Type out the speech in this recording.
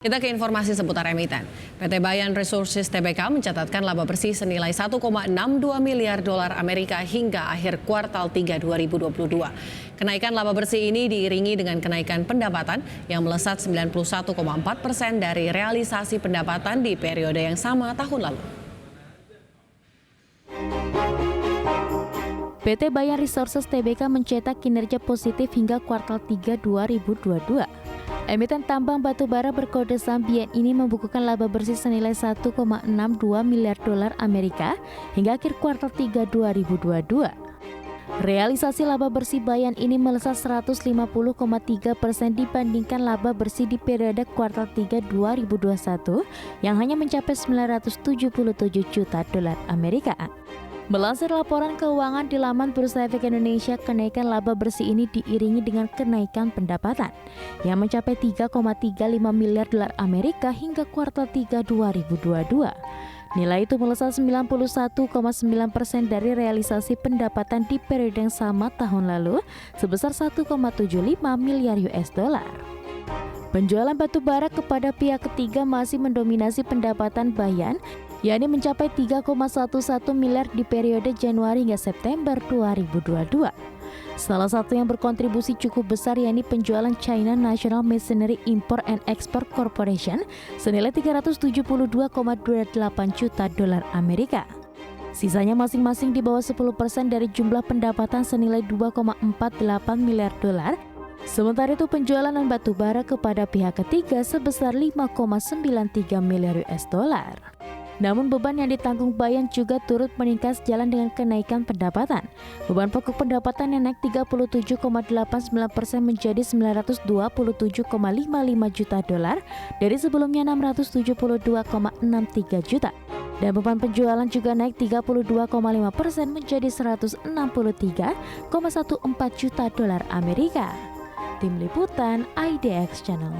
Kita ke informasi seputar emiten. PT Bayan Resources Tbk mencatatkan laba bersih senilai 1,62 miliar dolar Amerika hingga akhir kuartal 3 2022. Kenaikan laba bersih ini diiringi dengan kenaikan pendapatan yang melesat 91,4% dari realisasi pendapatan di periode yang sama tahun lalu. PT Bayan Resources Tbk mencetak kinerja positif hingga kuartal 3 2022. Emiten tambang batubara berkode saham BN ini membukukan laba bersih senilai 1,62 miliar dolar Amerika hingga akhir kuartal 3 2022. Realisasi laba bersih Bayan ini melesat 150,3% dibandingkan laba bersih di periode kuartal 3 2021 yang hanya mencapai 977 juta dolar Amerika. Melansir laporan keuangan di laman Bursa Efek Indonesia, kenaikan laba bersih ini diiringi dengan kenaikan pendapatan yang mencapai 3,35 miliar dolar Amerika hingga kuartal 3 2022. Nilai itu melesat 91,9% dari realisasi pendapatan di periode yang sama tahun lalu sebesar 1,75 miliar US dollar. Penjualan batu bara kepada pihak ketiga masih mendominasi pendapatan Bayan, yakni mencapai 3,11 miliar di periode Januari hingga September 2022. Salah satu yang berkontribusi cukup besar yakni penjualan China National Machinery Import and Export Corporation senilai 372,28 juta dolar Amerika. Sisanya masing-masing di bawah 10% dari jumlah pendapatan senilai 2,48 miliar dolar. Sementara itu penjualan batu bara kepada pihak ketiga sebesar 5,93 miliar US dollar. Namun beban yang ditanggung Bayan juga turut meningkat sejalan dengan kenaikan pendapatan. Beban pokok pendapatan yang naik 37,89% menjadi 927,55 juta dolar dari sebelumnya 672,63 juta. Dan beban penjualan juga naik 32,5% menjadi 163,14 juta dolar Amerika. Tim Liputan IDX Channel.